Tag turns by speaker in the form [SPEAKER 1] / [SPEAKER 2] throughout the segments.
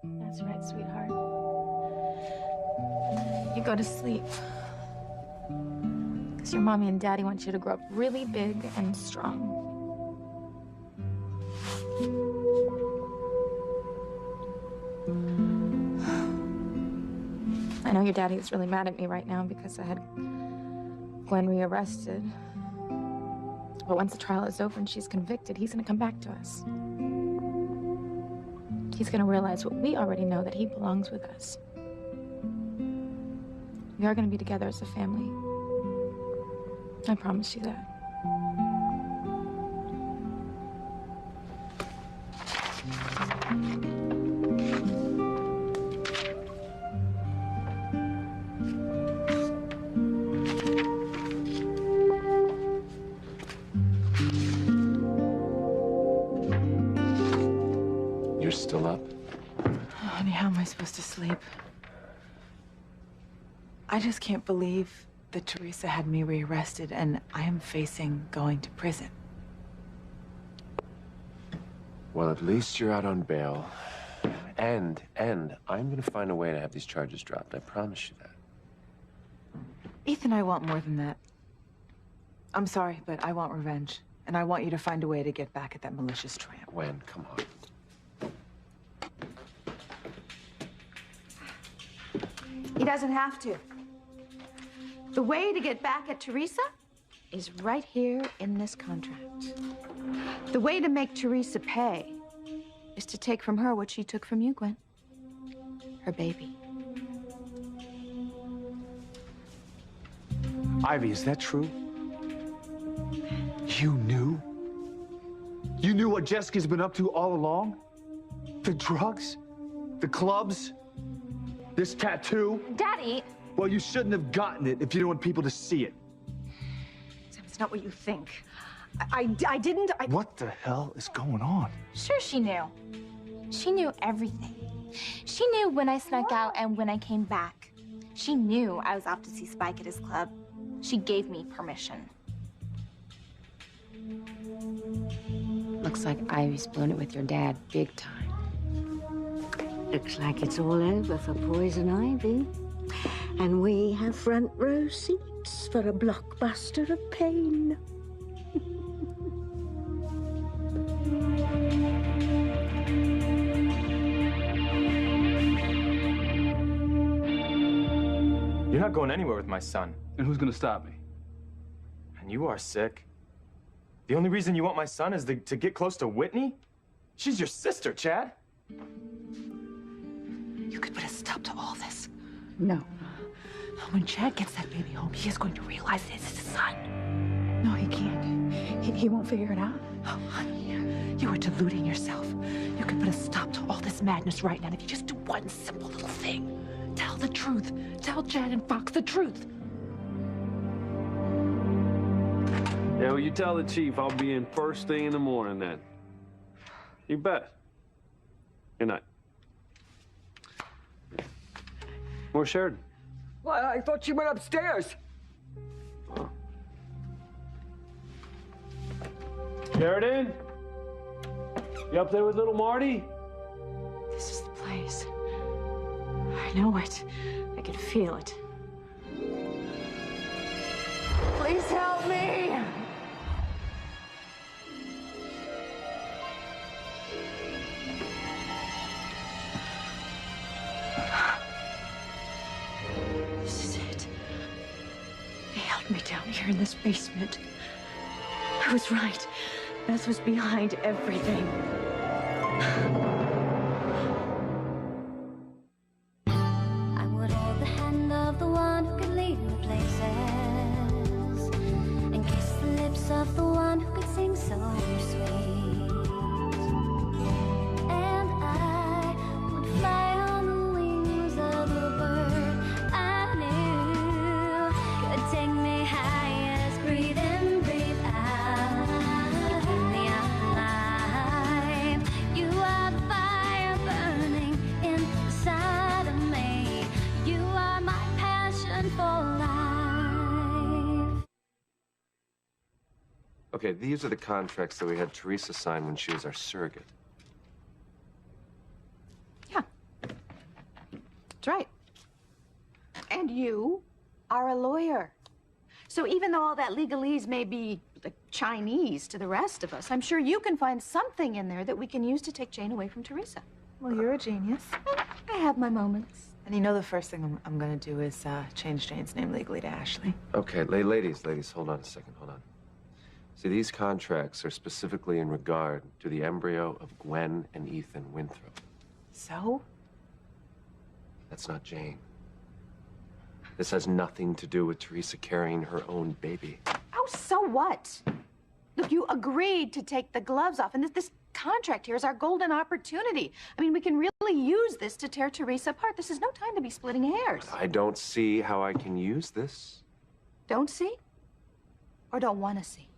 [SPEAKER 1] That's right, sweetheart. You go to sleep. Because your mommy and daddy want you to grow up really big and strong. I know your daddy is really mad at me right now because I had Gwen rearrested. But once the trial is over and she's convicted, he's gonna come back to us. He's gonna realize what we already know, that he belongs with us. We are gonna be together as a family. I promise you that.
[SPEAKER 2] You're still up?
[SPEAKER 3] Oh, honey, how am I supposed to sleep? I just can't believe that Teresa had me rearrested and I am facing going to prison.
[SPEAKER 2] Well, at least you're out on bail. And I'm gonna find a way to have these charges dropped. I promise you that.
[SPEAKER 3] Ethan, I want more than that. I'm sorry, but I want revenge. And I want you to find a way to get back at that malicious tramp.
[SPEAKER 2] Gwen, come on.
[SPEAKER 4] He doesn't have to. The way to get back at Teresa is right here in this contract. The way to make Teresa pay is to take from her what she took from you, Gwen. Her baby.
[SPEAKER 5] Ivy, is that true? You knew? You knew what Jessica's been up to all along? The drugs? The clubs? This tattoo?
[SPEAKER 1] Daddy!
[SPEAKER 5] Well, you shouldn't have gotten it if you didn't want people to see it.
[SPEAKER 4] Sam, it's not what you think. I didn't.
[SPEAKER 5] What the hell is going on?
[SPEAKER 1] Sure she knew. She knew everything. She knew when I snuck out and when I came back. She knew I was off to see Spike at his club. She gave me permission.
[SPEAKER 6] Looks like Ivy's blown it with your dad big time.
[SPEAKER 7] Looks like it's all over for Poison Ivy. And we have front row seats for a blockbuster of pain.
[SPEAKER 8] You're not going anywhere with my son.
[SPEAKER 5] And who's gonna stop me?
[SPEAKER 8] And you are sick. The only reason you want my son is to get close to Whitney? She's your sister, Chad.
[SPEAKER 3] You could put a stop to all this.
[SPEAKER 4] No.
[SPEAKER 3] When Chad gets that baby home, he is going to realize it's his son.
[SPEAKER 4] No, he can't. He won't figure it out.
[SPEAKER 3] Oh, honey, you are deluding yourself. You could put a stop to all this madness right now if you just do one simple little thing. Tell the truth. Tell Chad and Fox the truth.
[SPEAKER 9] Yeah, well, you tell the chief I'll be in first thing in the morning then. You bet. Good night. Where's Sheridan?
[SPEAKER 10] Well, I thought she went upstairs.
[SPEAKER 9] Sheridan? You up there with little Marty?
[SPEAKER 4] This is the place. I know it. I can feel it. Please help me! This is it. They held me down here in this basement. I was right. Beth was behind everything.
[SPEAKER 11] I would hold the hand of the one who could lead me places, and kiss the lips of the one who could sing so sweet. And I would fly on the wings of a bird I knew could take me high as breathe in, breathe out. Keep me alive. You are the fire burning inside of me. You are my passion for life.
[SPEAKER 2] Okay, these are the contracts that we had Teresa sign when she was our surrogate.
[SPEAKER 4] Yeah. That's right. And you are a lawyer. So even though all that legalese may be like Chinese to the rest of us, I'm sure you can find something in there that we can use to take Jane away from Teresa.
[SPEAKER 12] Well, you're a genius.
[SPEAKER 4] I have my moments.
[SPEAKER 12] And you know the first thing I'm gonna do is change Jane's name legally to Ashley.
[SPEAKER 2] Okay, ladies, hold on a second, hold on. See, these contracts are specifically in regard to the embryo of Gwen and Ethan Winthrop.
[SPEAKER 12] So?
[SPEAKER 2] That's not Jane. This has nothing to do with Teresa carrying her own baby.
[SPEAKER 4] Oh, so what? Look, you agreed to take the gloves off, and this contract here is our golden opportunity. I mean, we can really use this to tear Teresa apart. This is no time to be splitting hairs.
[SPEAKER 2] I don't see how I can use this.
[SPEAKER 4] Don't see? Or don't want to see?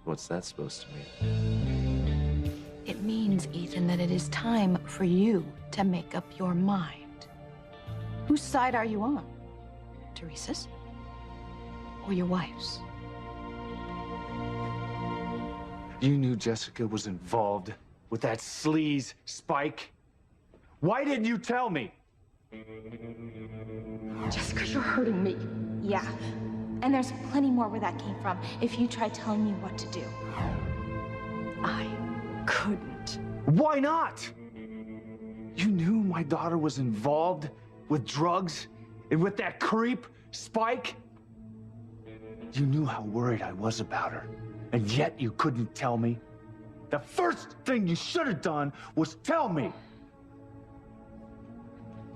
[SPEAKER 2] What's that supposed to mean?
[SPEAKER 4] It means, Ethan, that it is time for you to make up your mind. Whose side are you on? Teresa's? Or your wife's?
[SPEAKER 5] You knew Jessica was involved with that sleaze Spike. Why didn't you tell me?
[SPEAKER 1] Jessica, you're hurting me. Yeah. And there's plenty more where that came from if you tried telling me what to do.
[SPEAKER 4] I couldn't.
[SPEAKER 5] Why not? You knew my daughter was involved with drugs and with that creep, Spike. You knew how worried I was about her, and yet you couldn't tell me. The first thing you should have done was tell me.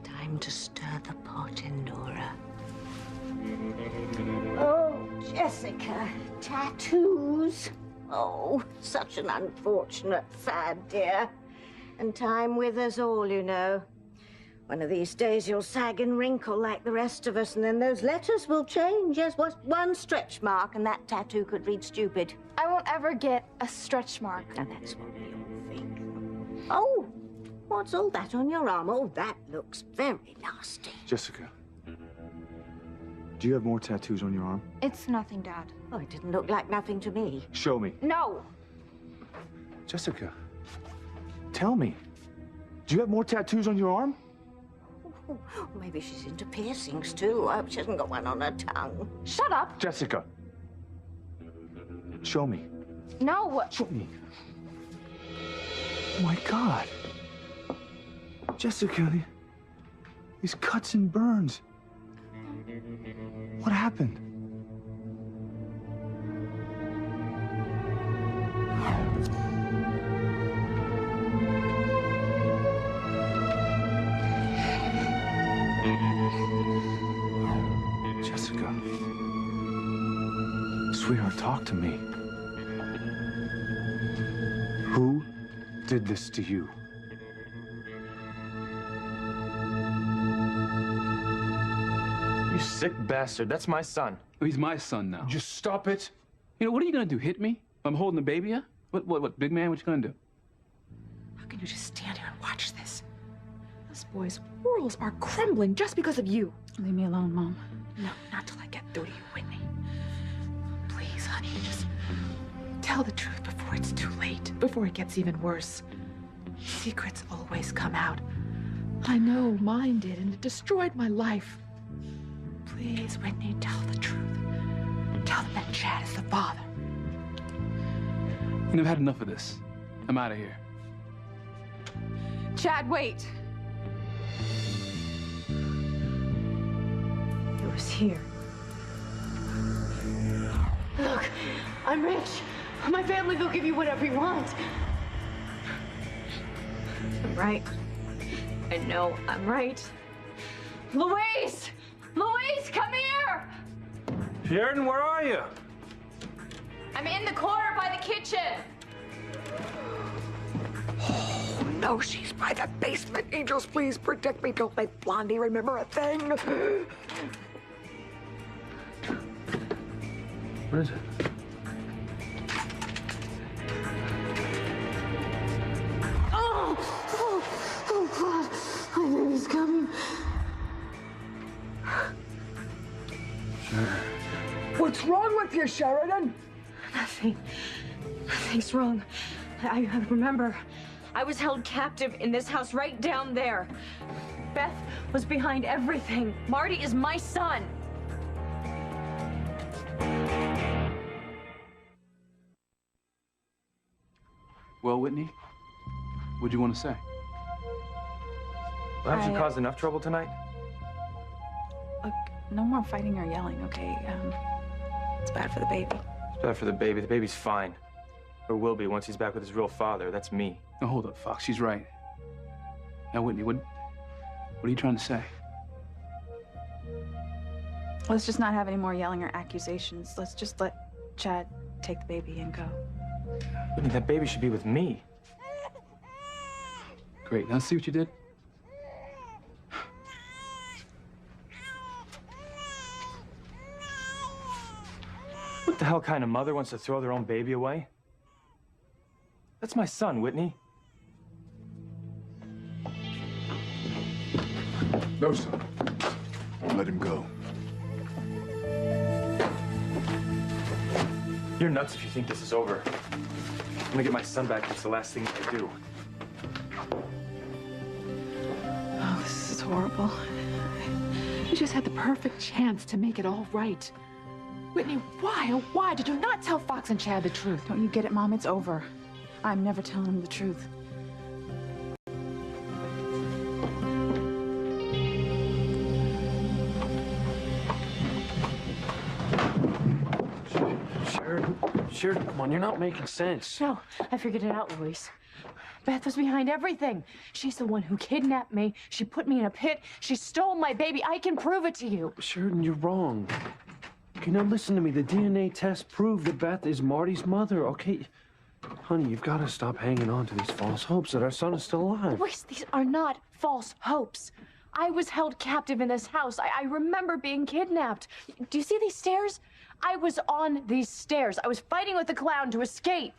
[SPEAKER 7] Time to stir the pot, Endora. Oh, Jessica, tattoos. Oh, such an unfortunate fad, dear. And time withers all, you know. One of these days you'll sag and wrinkle like the rest of us, and then those letters will change. Yes, one stretch mark, and that tattoo could read stupid.
[SPEAKER 1] I won't ever get a stretch mark.
[SPEAKER 7] And that's what we all think. Oh, what's all that on your arm? Oh, that looks very nasty.
[SPEAKER 5] Jessica, do you have more tattoos on your arm?
[SPEAKER 1] It's nothing, Dad.
[SPEAKER 7] Oh, it didn't look like nothing to me.
[SPEAKER 5] Show me.
[SPEAKER 1] No.
[SPEAKER 5] Jessica, tell me. Do you have more tattoos on your arm?
[SPEAKER 7] Oh, maybe she's into piercings, too. I hope she hasn't got one on her tongue.
[SPEAKER 1] Shut up.
[SPEAKER 5] Jessica, show me.
[SPEAKER 1] No.
[SPEAKER 5] Show me. Oh, my God. Jessica, these cuts and burns. What happened? Jessica. Sweetheart, talk to me. Who did this to you?
[SPEAKER 8] You sick bastard. That's my son.
[SPEAKER 13] He's my son now.
[SPEAKER 5] Just stop it.
[SPEAKER 13] You know, what are you gonna do, hit me? I'm holding the baby, yeah? What, big man, what you gonna do?
[SPEAKER 3] How can you just stand here and watch this? This boy's worlds are crumbling just because of you.
[SPEAKER 12] Leave me alone, Mom.
[SPEAKER 3] No, not till I get through to you, Whitney. Please, honey, just tell the truth before it's too late, before it gets even worse. Secrets always come out. I know mine did, and it destroyed my life. Please, Whitney, tell the truth. Tell them that Chad is the father.
[SPEAKER 13] You know, I've had enough of this. I'm out of here.
[SPEAKER 3] Chad, wait.
[SPEAKER 4] It was here.
[SPEAKER 7] Look, I'm rich. My family will give you whatever you want.
[SPEAKER 4] I'm right. I know I'm right. Louise! Louise, come here!
[SPEAKER 9] Sheridan, where are you?
[SPEAKER 1] I'm in the corner by the kitchen.
[SPEAKER 10] Oh, no, she's by the basement. Angels, please protect me. Don't let Blondie remember a thing.
[SPEAKER 2] What is it?
[SPEAKER 7] Oh, God. I knew he was coming.
[SPEAKER 10] What's wrong with you, Sheridan?
[SPEAKER 4] Nothing. Nothing's wrong. I remember
[SPEAKER 14] I was held captive in this house right down there. Beth was behind everything. Marty is my son.
[SPEAKER 13] Well, Whitney, what'd you want to say?
[SPEAKER 8] Well, haven't you caused enough trouble tonight?
[SPEAKER 12] Look, no more fighting or yelling, okay? It's bad for the baby.
[SPEAKER 8] It's bad for the baby. The baby's fine. Or will be once he's back with his real father. That's me.
[SPEAKER 13] No, hold up, Fox. She's right. Now, Whitney, what are you trying to say?
[SPEAKER 12] Let's just not have any more yelling or accusations. Let's just let Chad take the baby and go.
[SPEAKER 8] Whitney, that baby should be with me.
[SPEAKER 13] Great. Now, see what you did?
[SPEAKER 8] What the hell kind of mother wants to throw their own baby away? That's my son, Whitney.
[SPEAKER 15] No, son. Let him go.
[SPEAKER 8] You're nuts if you think this is over. I'm gonna get my son back. It's the last thing I do.
[SPEAKER 3] Oh, this is horrible. You just had the perfect chance to make it all right. Whitney, why, oh why did you not tell Fox and Chad the truth?
[SPEAKER 12] Don't you get it, Mom? It's over. I'm never telling him the truth.
[SPEAKER 9] Sheridan, come on, you're not making sense.
[SPEAKER 14] No, I figured it out, Luis. Beth was behind everything. She's the one who kidnapped me. She put me in a pit. She stole my baby. I can prove it to you.
[SPEAKER 9] Sheridan, you're wrong. Okay, now listen to me. The DNA test proved that Beth is Marty's mother, okay? Honey, you've got to stop hanging on to these false hopes that our son is still alive.
[SPEAKER 14] Luis, these are not false hopes. I was held captive in this house. I remember being kidnapped. Do you see these stairs? I was on these stairs. I was fighting with the clown to escape.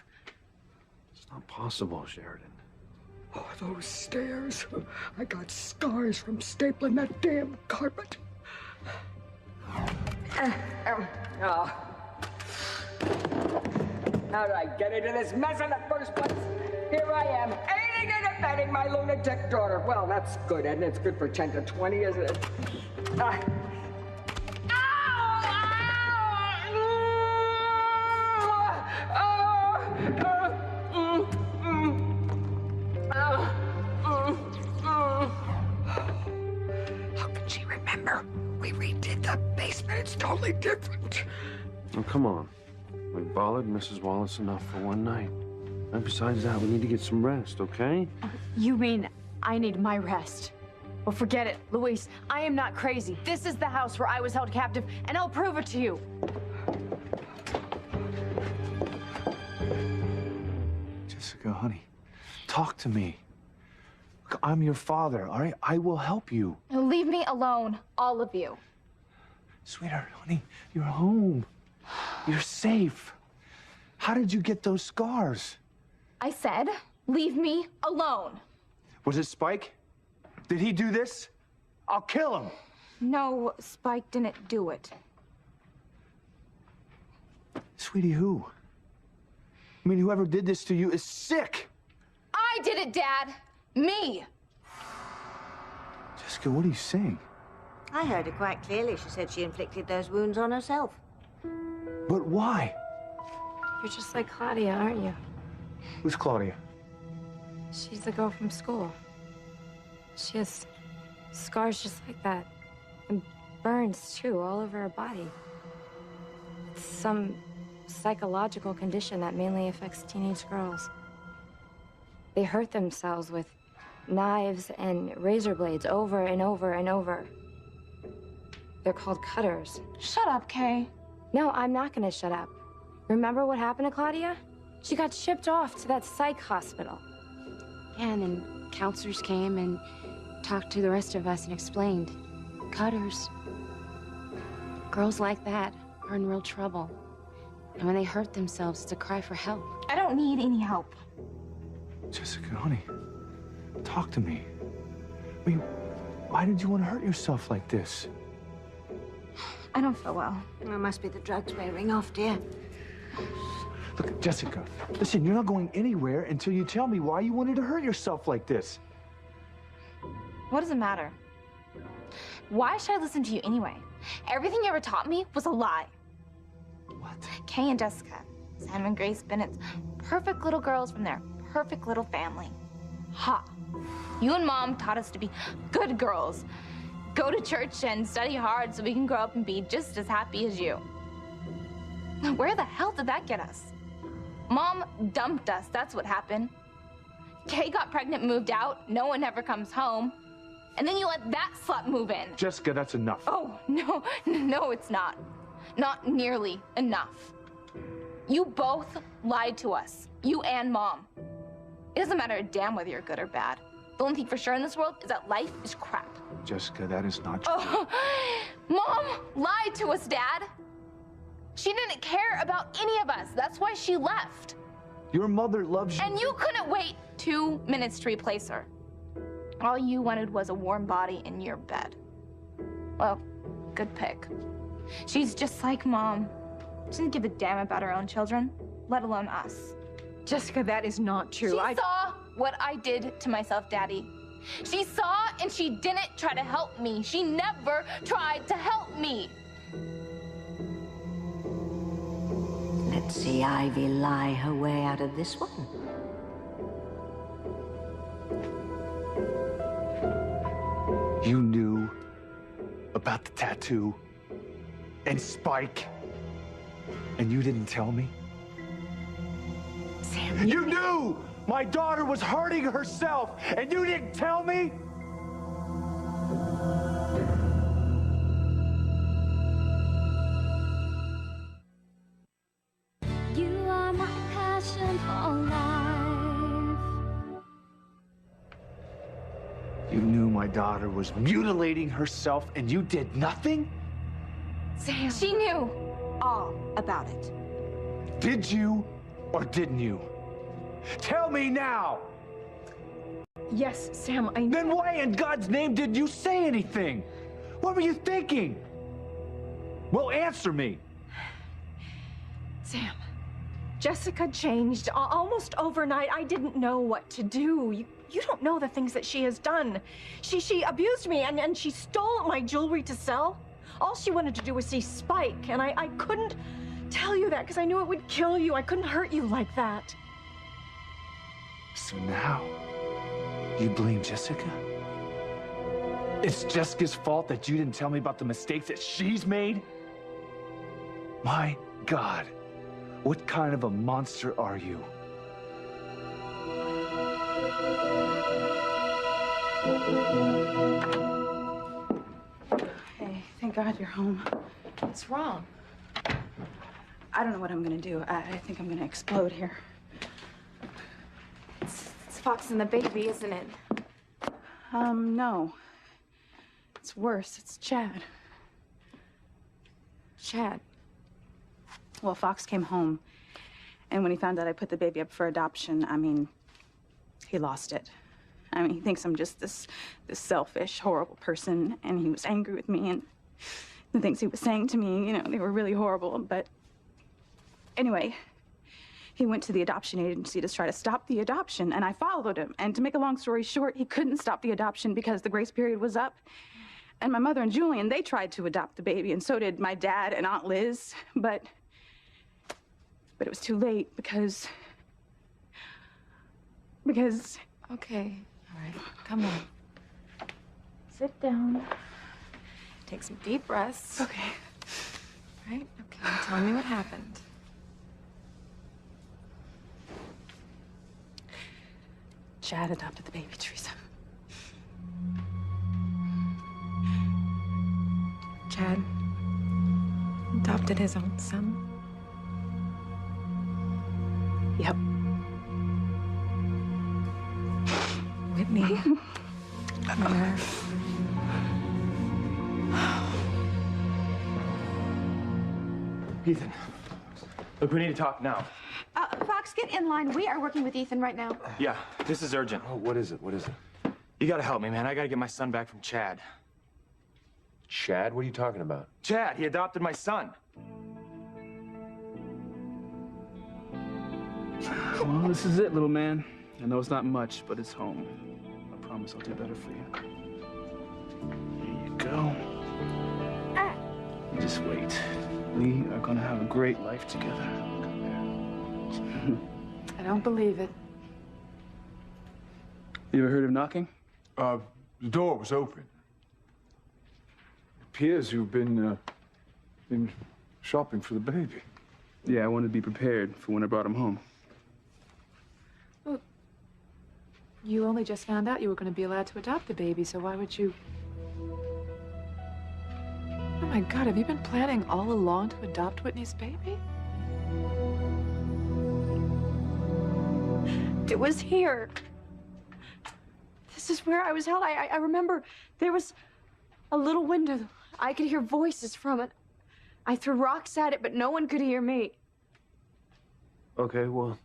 [SPEAKER 9] It's not possible, Sheridan.
[SPEAKER 10] Oh, those stairs. I got scars from stapling that damn carpet.
[SPEAKER 16] Oh. How did I get into this mess in the first place? Here I am, aiding and abetting my lunatic daughter. Well, that's good, isn't it? It's good for 10 to 20, isn't it?
[SPEAKER 10] How can she remember? We redid the basement. It's totally different.
[SPEAKER 9] Oh, come on. We've bothered Mrs. Wallace enough for one night. And besides that, we need to get some rest, okay?
[SPEAKER 14] You mean I need my rest? Well, forget it, Luis. I am not crazy. This is the house where I was held captive, and I'll prove it to you.
[SPEAKER 5] Jessica, honey, talk to me. Look, I'm your father, all right? I will help you.
[SPEAKER 1] Leave me alone, all of you.
[SPEAKER 5] Sweetheart, honey, you're home. You're safe. How did you get those scars?
[SPEAKER 1] I said, leave me alone.
[SPEAKER 5] Was it Spike? Did he do this? I'll kill him.
[SPEAKER 1] No, Spike didn't do it.
[SPEAKER 5] Sweetie, who? I mean, whoever did this to you is sick.
[SPEAKER 1] I did it, Dad. Me.
[SPEAKER 5] Jessica, what are you saying?
[SPEAKER 7] I heard her quite clearly. She said she inflicted those wounds on herself.
[SPEAKER 5] But why?
[SPEAKER 6] You're just like Claudia, aren't you?
[SPEAKER 5] Who's Claudia?
[SPEAKER 6] She's the girl from school. She has scars just like that. And burns, too, all over her body. It's some psychological condition that mainly affects teenage girls. They hurt themselves with knives and razor blades over and over and over. They're called cutters.
[SPEAKER 1] Shut up, Kay.
[SPEAKER 6] No, I'm not gonna shut up. Remember what happened to Claudia? She got shipped off to that psych hospital. Yeah, and then counselors came and talked to the rest of us and explained. Cutters. Girls like that are in real trouble. And when they hurt themselves, it's a cry for help.
[SPEAKER 1] I don't need any help.
[SPEAKER 5] Jessica, honey, talk to me. I mean, why did you want to hurt yourself like this?
[SPEAKER 1] I don't feel well.
[SPEAKER 7] It must be the drugs wearing off, dear.
[SPEAKER 5] Look, Jessica, listen, you're not going anywhere until you tell me why you wanted to hurt yourself like this.
[SPEAKER 1] What does it matter? Why should I listen to you anyway? Everything you ever taught me was a lie.
[SPEAKER 5] What?
[SPEAKER 1] Kay and Jessica, Sam and Grace Bennett's perfect little girls from their perfect little family. Ha! You and Mom taught us to be good girls. Go to church and study hard so we can grow up and be just as happy as you. Where the hell did that get us? Mom dumped us, that's what happened. Kay got pregnant, moved out, no one ever comes home. And then you let that slut move in.
[SPEAKER 5] Jessica, that's enough.
[SPEAKER 1] Oh, no, it's not. Not nearly enough. You both lied to us, you and Mom. It doesn't matter a damn whether you're good or bad. The only thing for sure in this world is that life is crap.
[SPEAKER 5] Jessica, that is not true.
[SPEAKER 1] Oh, Mom lied to us, Dad. She didn't care about any of us. That's why she left.
[SPEAKER 5] Your mother loves you.
[SPEAKER 1] And you couldn't wait 2 minutes to replace her. All you wanted was a warm body in your bed. Well, good pick. She's just like Mom. She doesn't give a damn about her own children, let alone us.
[SPEAKER 4] Jessica, that is not true.
[SPEAKER 1] She saw what I did to myself, Daddy. She saw and she didn't try to help me. She never tried to help me.
[SPEAKER 7] Let's see Ivy lie her way out of this one.
[SPEAKER 5] You knew about the tattoo and Spike, and you didn't tell me?
[SPEAKER 14] Sam.
[SPEAKER 5] You knew my daughter was hurting herself, and you didn't tell me?
[SPEAKER 11] You are my passion for life.
[SPEAKER 5] You knew my daughter was mutilating herself, and you did nothing?
[SPEAKER 1] Sam. She knew all about it.
[SPEAKER 5] Did you or didn't you? Tell me now!
[SPEAKER 14] Yes, Sam,
[SPEAKER 5] Then why in God's name didn't you say anything? What were you thinking? Well, answer me.
[SPEAKER 14] Sam, Jessica changed almost overnight. I didn't know what to do. You don't know the things that she has done. She abused me and she stole my jewelry to sell. All she wanted to do was see Spike, and I couldn't tell you that because I knew it would kill you. I couldn't hurt you like that.
[SPEAKER 5] So now, you blame Jessica? It's Jessica's fault that you didn't tell me about the mistakes that she's made? My God, what kind of a monster are you?
[SPEAKER 12] Hey, thank God you're home.
[SPEAKER 14] What's wrong?
[SPEAKER 12] I don't know what I'm gonna do. I think I'm gonna explode here.
[SPEAKER 1] It's Fox and the baby, isn't it?
[SPEAKER 12] No. It's worse. It's Chad.
[SPEAKER 14] Chad.
[SPEAKER 12] Well, Fox came home, and when he found out I put the baby up for adoption, I mean, he lost it. I mean, he thinks I'm just this selfish, horrible person, and he was angry with me, and the things he was saying to me, you know, they were really horrible, but anyway, he went to the adoption agency to try to stop the adoption, and I followed him, and to make a long story short, he couldn't stop the adoption because the grace period was up, and my mother and Julian, they tried to adopt the baby, and so did my dad and Aunt Liz, but it was too late because...
[SPEAKER 14] Okay, all right, come on. Sit down. Take some deep breaths.
[SPEAKER 12] Okay.
[SPEAKER 14] Right? Okay, tell me what happened.
[SPEAKER 12] Chad adopted the baby, Teresa.
[SPEAKER 14] Chad adopted his own son?
[SPEAKER 12] Yep.
[SPEAKER 14] Whitney. Yeah.
[SPEAKER 8] Ethan, look, we need to talk now.
[SPEAKER 4] Fox, get in line. We are working with Ethan right now.
[SPEAKER 8] Yeah, this is urgent.
[SPEAKER 2] Oh, what is it? What is it?
[SPEAKER 8] You gotta help me, man. I gotta get my son back from Chad.
[SPEAKER 2] Chad? What are you talking about?
[SPEAKER 8] Chad, he adopted my son.
[SPEAKER 13] Well, this is it, little man. I know it's not much, but it's home. I promise I'll do better for you. Here you go. You just wait. We are gonna have a great life together.
[SPEAKER 3] I don't believe it.
[SPEAKER 13] You ever heard of knocking?
[SPEAKER 15] The door was open. It appears you've been shopping for the baby.
[SPEAKER 13] Yeah, I wanted to be prepared for when I brought him home.
[SPEAKER 3] Well, you only just found out you were going to be allowed to adopt the baby, so why would you... Oh my God, have you been planning all along to adopt Whitney's baby?
[SPEAKER 14] It was here. This is where I was held. I remember there was a little window. I could hear voices from it. I threw rocks at it, but no one could hear me.
[SPEAKER 9] Okay, well,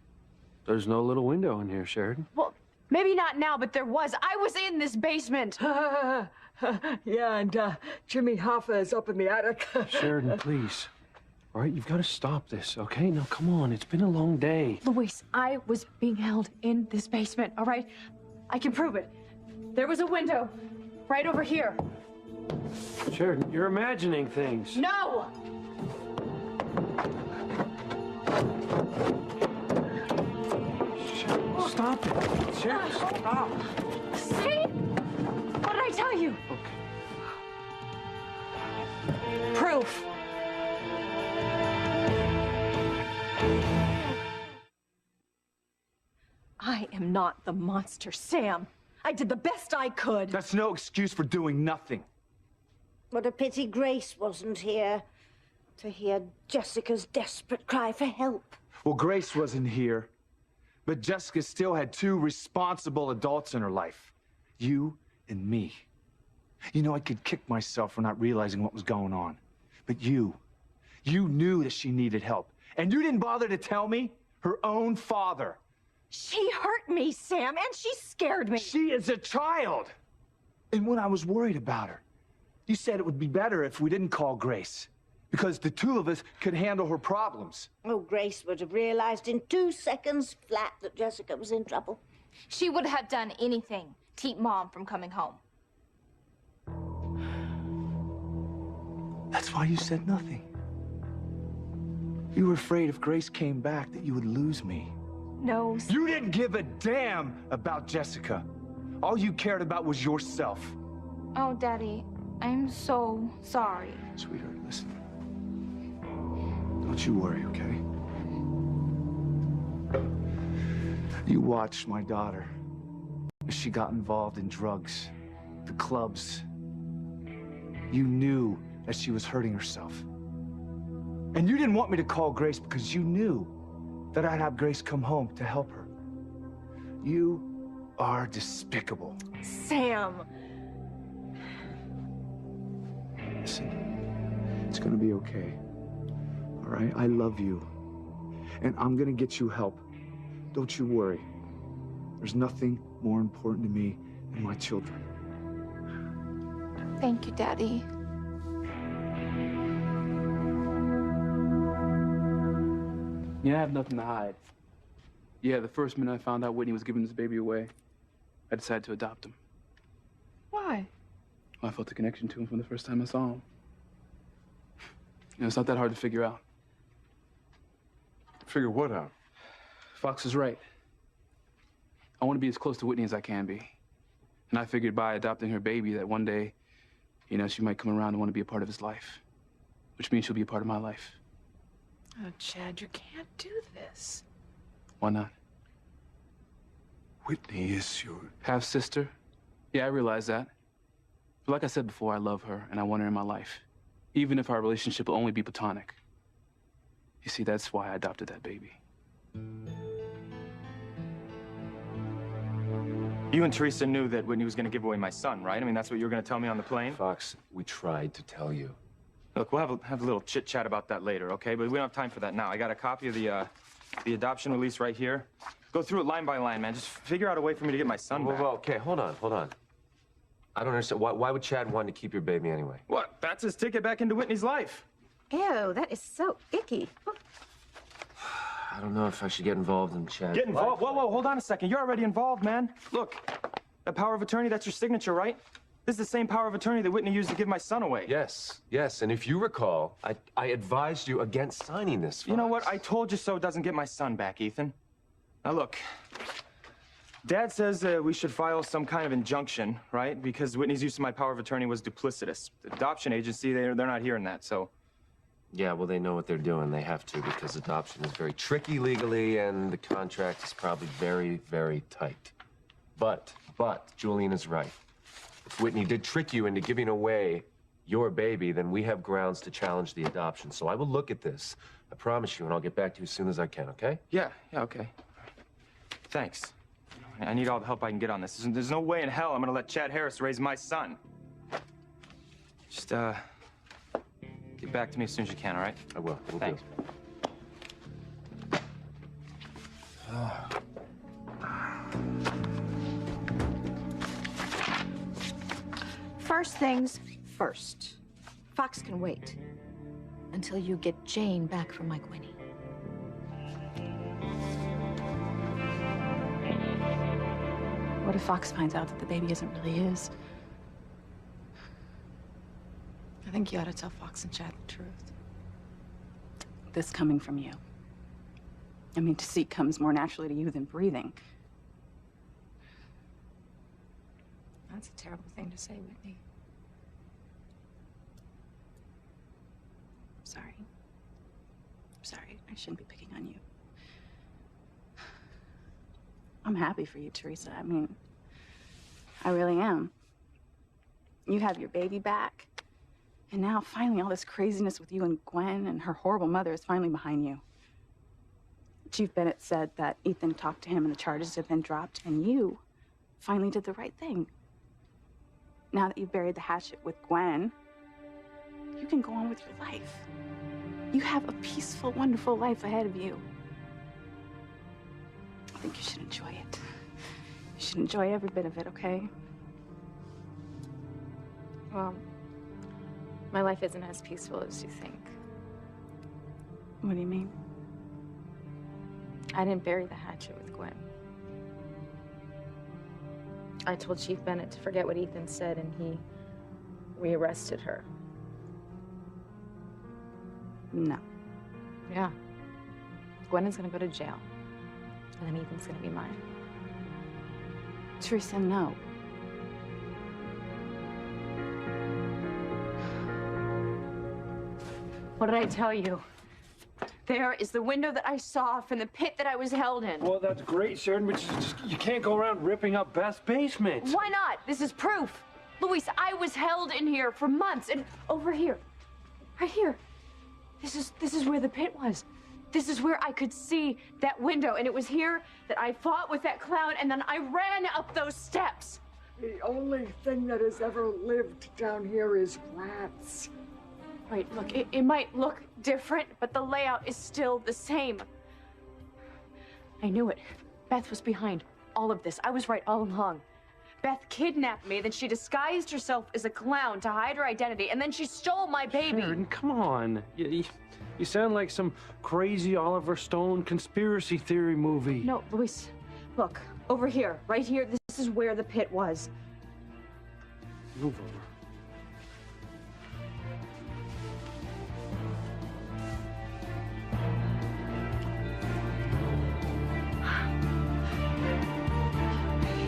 [SPEAKER 9] there's no little window in here, Sheridan.
[SPEAKER 14] Well, maybe not now, but there was. I was in this basement.
[SPEAKER 16] Yeah, and Jimmy Hoffa is up in the attic.
[SPEAKER 9] Sheridan, please. All right, you've got to stop this, okay? Now, come on. It's been a long day.
[SPEAKER 14] Luis, I was being held in this basement, all right? I can prove it. There was a window right over here.
[SPEAKER 9] Sheridan, you're imagining things.
[SPEAKER 14] No!
[SPEAKER 9] Stop it. Sheridan, stop.
[SPEAKER 14] See? What did I tell you?
[SPEAKER 9] Okay.
[SPEAKER 14] Proof. I am not the monster, Sam. I did the best I could.
[SPEAKER 5] That's no excuse for doing nothing.
[SPEAKER 7] What a pity Grace wasn't here to hear Jessica's desperate cry for help.
[SPEAKER 5] Well, Grace wasn't here, but Jessica still had two responsible adults in her life. You and me. You know, I could kick myself for not realizing what was going on. But you knew that she needed help. And you didn't bother to tell me? Her own father.
[SPEAKER 14] She hurt me, Sam, and she scared me.
[SPEAKER 5] She is a child. And when I was worried about her, you said it would be better if we didn't call Grace, because the two of us could handle her problems.
[SPEAKER 7] Oh, Grace would have realized in 2 seconds flat that Jessica was in trouble.
[SPEAKER 1] She would have done anything to keep Mom from coming home.
[SPEAKER 5] That's why you said nothing. You were afraid if Grace came back that you would lose me.
[SPEAKER 14] No.
[SPEAKER 5] You didn't give a damn about Jessica. All you cared about was yourself.
[SPEAKER 1] Oh, Daddy, I'm so sorry.
[SPEAKER 5] Sweetheart, listen. Don't you worry, okay? You watched my daughter as she got involved in drugs, the clubs. You knew that she was hurting herself. And you didn't want me to call Grace because you knew that I'd have Grace come home to help her. You are despicable.
[SPEAKER 14] Sam.
[SPEAKER 5] Listen, it's gonna be okay. All right? I love you. And I'm gonna get you help. Don't you worry. There's nothing more important to me than my children.
[SPEAKER 1] Thank you, Daddy.
[SPEAKER 13] Yeah, I have nothing to hide. Yeah, the first minute I found out Whitney was giving this baby away, I decided to adopt him.
[SPEAKER 3] Why?
[SPEAKER 13] Well, I felt a connection to him from the first time I saw him. You know, it's not that hard to figure out.
[SPEAKER 15] Figure what out?
[SPEAKER 13] Fox is right. I want to be as close to Whitney as I can be. And I figured by adopting her baby that one day, you know, she might come around and want to be a part of his life. Which means she'll be a part of my life.
[SPEAKER 3] Oh, Chad, you can't do this.
[SPEAKER 13] Why not?
[SPEAKER 15] Whitney is your...
[SPEAKER 13] half-sister? Yeah, I realize that. But like I said before, I love her and I want her in my life. Even if our relationship will only be platonic. You see, that's why I adopted that baby.
[SPEAKER 8] You and Teresa knew that Whitney was going to give away my son, right? I mean, that's what you were going to tell me on the plane?
[SPEAKER 2] Fox, we tried to tell you.
[SPEAKER 8] Look, we'll have a little chit-chat about that later, okay? But we don't have time for that now. I got a copy of the adoption release right here. Go through it line by line, man. Just figure out a way for me to get my son back.
[SPEAKER 2] Well, okay, hold on. I don't understand. Why would Chad want to keep your baby anyway?
[SPEAKER 8] What? That's his ticket back into Whitney's life.
[SPEAKER 4] Ew, that is so icky.
[SPEAKER 2] I don't know if I should get involved in Chad.
[SPEAKER 8] Get involved? Whoa, whoa, hold on a second. You're already involved, man. Look, that power of attorney, that's your signature, right? This is the same power of attorney that Whitney used to give my son away.
[SPEAKER 2] Yes, yes, and if you recall, I advised you against signing this, Fox.
[SPEAKER 8] You know what? I told you so doesn't get my son back, Ethan. Now look, Dad says we should file some kind of injunction, right? Because Whitney's use of my power of attorney was duplicitous. The adoption agency, they're not hearing that, so...
[SPEAKER 2] Yeah, well, they know what they're doing. They have to, because adoption is very tricky legally, and the contract is probably very, very tight. But Julian is right. If Whitney did trick you into giving away your baby, then we have grounds to challenge the adoption. So I will look at this. I promise you, and I'll get back to you as soon as I can, okay?
[SPEAKER 8] Yeah, okay. Thanks. I need all the help I can get on this. There's no way in hell I'm gonna let Chad Harris raise my son. Just, get back to me as soon as you can, all right?
[SPEAKER 2] I will.
[SPEAKER 8] Thanks.
[SPEAKER 4] First things first. Fox can wait until you get Jane back from Mike Winnie.
[SPEAKER 12] What if Fox finds out that the baby isn't really his? I think you ought to tell Fox and Chad the truth. This coming from you. I mean, deceit comes more naturally to you than breathing.
[SPEAKER 6] That's a terrible thing to say, Whitney.
[SPEAKER 12] I'm sorry. I'm sorry. I shouldn't be picking on you. I'm happy for you, Teresa. I mean, I really am. You have your baby back. And now, finally, all this craziness with you and Gwen and her horrible mother is finally behind you. Chief Bennett said that Ethan talked to him and the charges have been dropped, and you finally did the right thing. Now that you've buried the hatchet with Gwen, you can go on with your life. You have a peaceful, wonderful life ahead of you. I think you should enjoy it. You should enjoy every bit of it, okay?
[SPEAKER 6] Well, my life isn't as peaceful as you think.
[SPEAKER 12] What do you mean?
[SPEAKER 6] I didn't bury the hatchet with Gwen. I told Chief Bennett to forget what Ethan said, and he rearrested her.
[SPEAKER 12] No.
[SPEAKER 6] Yeah. Gwen is gonna go to jail, and then Ethan's gonna be mine.
[SPEAKER 12] Teresa, no.
[SPEAKER 4] What did I tell you? There is the window that I saw from the pit that I was held in.
[SPEAKER 9] Well, that's great, Sheridan, but you can't go around ripping up Beth's basement.
[SPEAKER 4] Why not? This is proof. Luis, I was held in here for months, and over here, right here, this is where the pit was. This is where I could see that window, and it was here that I fought with that clown, and then I ran up those steps.
[SPEAKER 16] The only thing that has ever lived down here is rats.
[SPEAKER 4] Right, look, it might look different, but the layout is still the same. I knew it. Beth was behind all of this. I was right all along. Beth kidnapped me, then she disguised herself as a clown to hide her identity, and then she stole my baby.
[SPEAKER 9] Sheridan, come on. You sound like some crazy Oliver Stone conspiracy theory movie.
[SPEAKER 4] No, Luis, look, over here, right here, this is where the pit was.
[SPEAKER 9] Move over.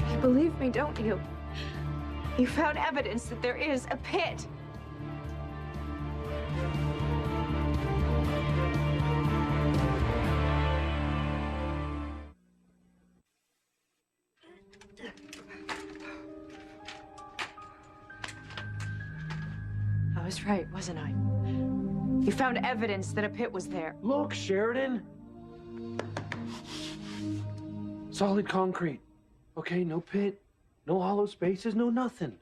[SPEAKER 4] You believe me, don't you? You found evidence that there is a pit. I was right, wasn't I? You found evidence that a pit was there.
[SPEAKER 9] Look, Sheridan. Solid concrete. Okay, no pit, no hollow spaces, no nothing.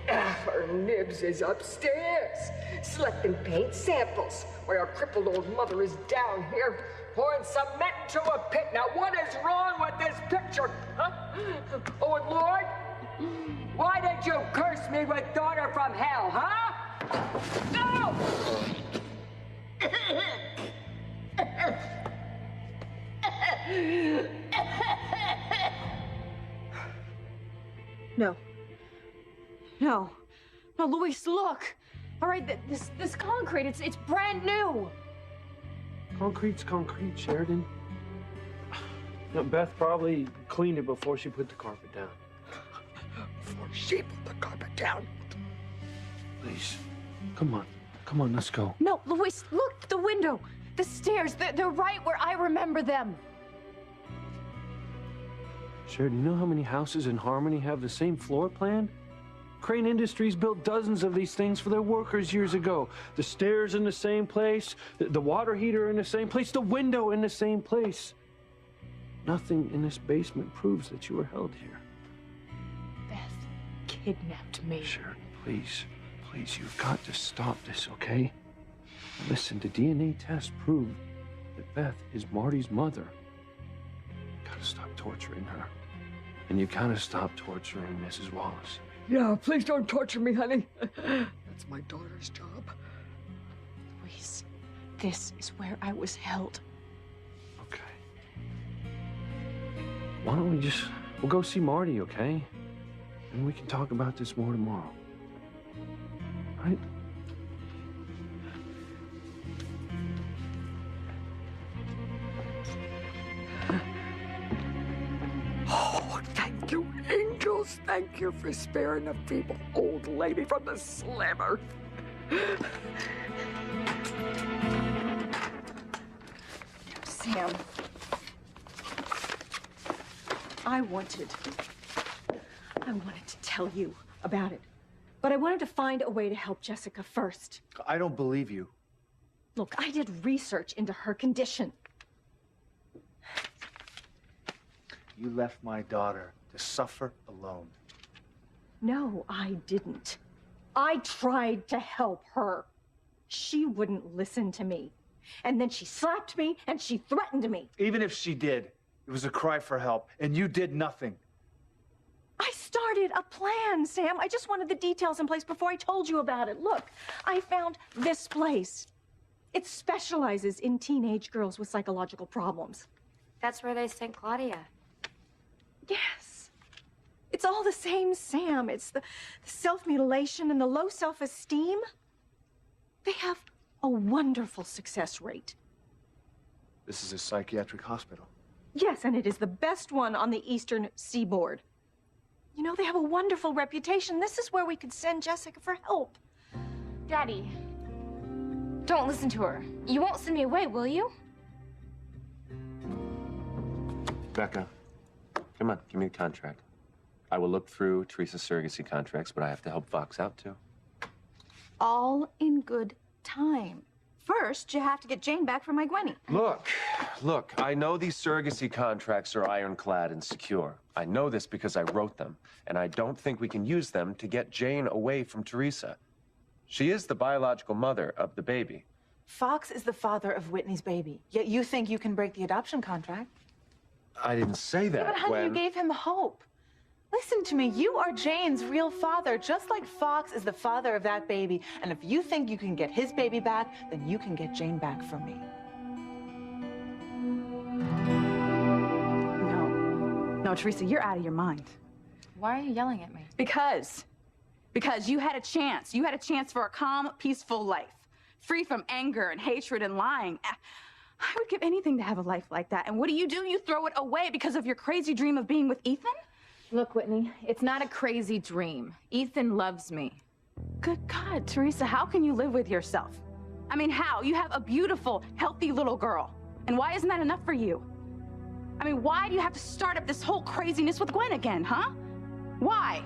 [SPEAKER 16] Her Nibs is upstairs, selecting paint samples, while our crippled old mother is down here pouring cement to a pit. Now, what is wrong with this picture, huh? Oh, and Lloyd, Why did you curse me with daughter from hell, huh? No!
[SPEAKER 14] No. No. No, Luis, look. All right, this concrete, it's brand new.
[SPEAKER 9] Concrete's concrete, Sheridan. Now, Beth probably cleaned it before she put the carpet down.
[SPEAKER 10] Before she put the carpet down.
[SPEAKER 9] Please. Come on. Come on, let's go.
[SPEAKER 14] No, Luis, look, the window, the stairs, they're right where I remember them.
[SPEAKER 9] Sheridan, you know how many houses in Harmony have the same floor plan? Crane Industries built dozens of these things for their workers years ago. The stairs in the same place, the water heater in the same place, the window in the same place. Nothing in this basement proves that you were held here.
[SPEAKER 14] Beth kidnapped me.
[SPEAKER 9] Sheridan, please, please, you've got to stop this, okay? Listen, the DNA test proved that Beth is Marty's mother. You gotta stop torturing her. And you gotta stop torturing Mrs. Wallace.
[SPEAKER 10] Yeah, please don't torture me, honey. That's my daughter's job.
[SPEAKER 14] Luis, this is where I was held.
[SPEAKER 9] Okay. Why don't we'll go see Marty, okay? And we can talk about this more tomorrow. Right?
[SPEAKER 10] Oh, thank you, angels. Thank you for sparing a feeble old lady from the slammer.
[SPEAKER 14] Sam, I wanted to tell you about it, but I wanted to find a way to help Jessica first.
[SPEAKER 5] I don't believe you.
[SPEAKER 14] Look, I did research into her condition.
[SPEAKER 5] You left my daughter to suffer alone.
[SPEAKER 14] No, I didn't. I tried to help her. She wouldn't listen to me. And then she slapped me and she threatened me.
[SPEAKER 5] Even if she did, it was a cry for help, and you did nothing.
[SPEAKER 14] I started a plan, Sam. I just wanted the details in place before I told you about it. Look, I found this place. It specializes in teenage girls with psychological problems.
[SPEAKER 6] That's where they sent Claudia.
[SPEAKER 14] Yes. It's all the same, Sam. It's the self-mutilation and the low self-esteem. They have a wonderful success rate.
[SPEAKER 5] This is a psychiatric hospital.
[SPEAKER 14] Yes, and it is the best one on the Eastern Seaboard. You know, they have a wonderful reputation. This is where we could send Jessica for help.
[SPEAKER 1] Daddy, don't listen to her. You won't send me away, will you?
[SPEAKER 2] Becca, come on, give me the contract. I will look through Teresa's surrogacy contracts, but I have to help Fox out, too.
[SPEAKER 4] All in good time. First, you have to get Jane back from my Gwenny.
[SPEAKER 2] Look, I know these surrogacy contracts are ironclad and secure. I know this because I wrote them, and I don't think we can use them to get Jane away from Teresa. She is the biological mother of the baby.
[SPEAKER 17] Fox is the father of Whitney's baby, yet you think you can break the adoption contract.
[SPEAKER 2] I didn't say that,
[SPEAKER 17] Yeah, but honey, you gave him hope. Listen to me, you are Jane's real father, just like Fox is the father of that baby. And if you think you can get his baby back, then you can get Jane back from me. No, Teresa, you're out of your mind.
[SPEAKER 6] Why are you yelling at me?
[SPEAKER 12] Because you had a chance. You had a chance for a calm, peaceful life, free from anger and hatred and lying. I would give anything to have a life like that. And what do? You throw it away because of your crazy dream of being with Ethan?
[SPEAKER 6] Look, Whitney, it's not a crazy dream. Ethan loves me.
[SPEAKER 12] Good God, Teresa, how can you live with yourself? I mean, how? You have a beautiful, healthy little girl. And why isn't that enough for you? I mean, why do you have to start up this whole craziness with Gwen again, huh? Why?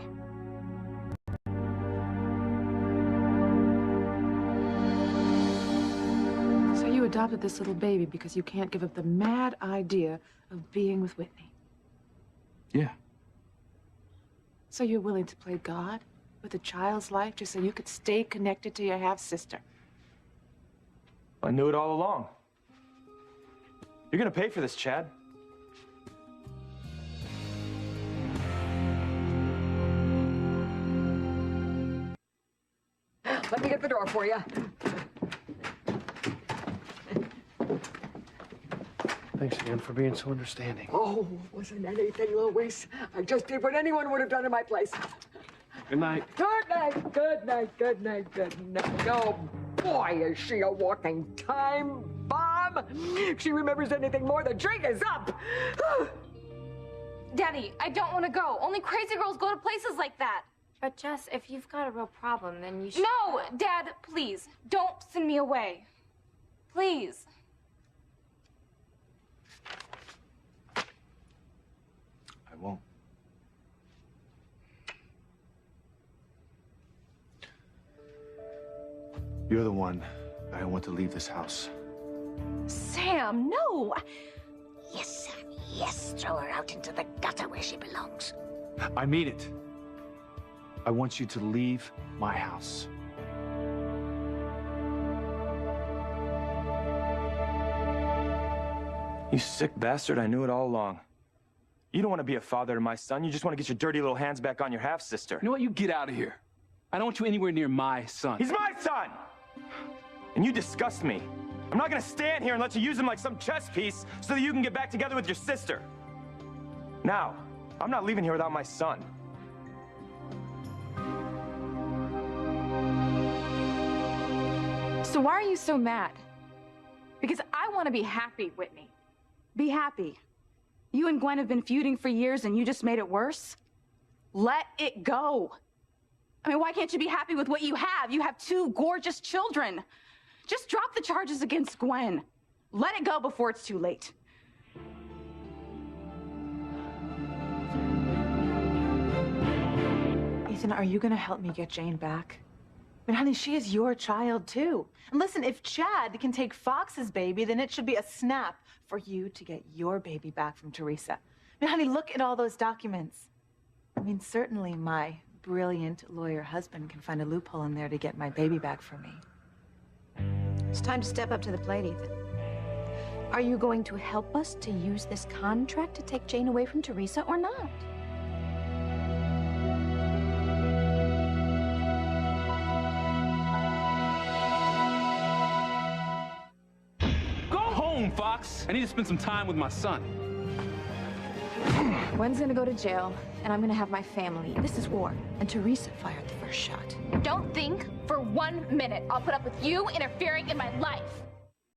[SPEAKER 3] So you adopted this little baby because you can't give up the mad idea of being with Whitney.
[SPEAKER 13] Yeah.
[SPEAKER 3] So you're willing to play God with a child's life just so you could stay connected to your half-sister.
[SPEAKER 8] I knew it all along. You're gonna pay for this, Chad.
[SPEAKER 16] at the door for you.
[SPEAKER 9] Thanks again for being so understanding.
[SPEAKER 16] Oh, wasn't anything, Louise. I just did what anyone would have done in my place.
[SPEAKER 9] Good night.
[SPEAKER 16] Good night, good night, good night, good night. Oh, boy, is she a walking time bomb. If she remembers anything more, the drink is up.
[SPEAKER 1] Daddy, I don't want to go. Only crazy girls go to places like that.
[SPEAKER 6] But Jess, if you've got a real problem, then you should...
[SPEAKER 1] No, Dad, please, don't send me away. Please.
[SPEAKER 5] I won't. You're the one I don't want to leave this house.
[SPEAKER 14] Sam, no!
[SPEAKER 7] Yes, Sam, yes. Throw her out into the gutter where she belongs.
[SPEAKER 5] I mean it. I want you to leave my house.
[SPEAKER 8] You sick bastard, I knew it all along. You don't want to be a father to my son. You just want to get your dirty little hands back on your half-sister.
[SPEAKER 13] You know what? You get out of here. I don't want you anywhere near my son.
[SPEAKER 8] He's my son! And you disgust me. I'm not gonna stand here and let you use him like some chess piece so that you can get back together with your sister. Now, I'm not leaving here without my son.
[SPEAKER 12] So why are you so mad? Because I want to be happy, Whitney. Be happy. You and Gwen have been feuding for years and you just made it worse? Let it go. I mean, why can't you be happy with what you have? You have 2 gorgeous children. Just drop the charges against Gwen. Let it go before it's too late.
[SPEAKER 17] Ethan, are you gonna help me get Jane back? I mean, honey, she is your child, too. And listen, if Chad can take Fox's baby, then it should be a snap for you to get your baby back from Teresa. I mean, honey, look at all those documents. I mean, certainly my brilliant lawyer husband can find a loophole in there to get my baby back for me.
[SPEAKER 4] It's time to step up to the plate, Ethan. Are you going to help us to use this contract to take Jane away from Teresa or not?
[SPEAKER 13] Go home, Fox. I need to spend some time with my son.
[SPEAKER 1] Gwen's gonna go to jail, and I'm gonna have my family. This is war, and Teresa fired the first shot. Don't think for 1 minute I'll put up with you interfering in my life.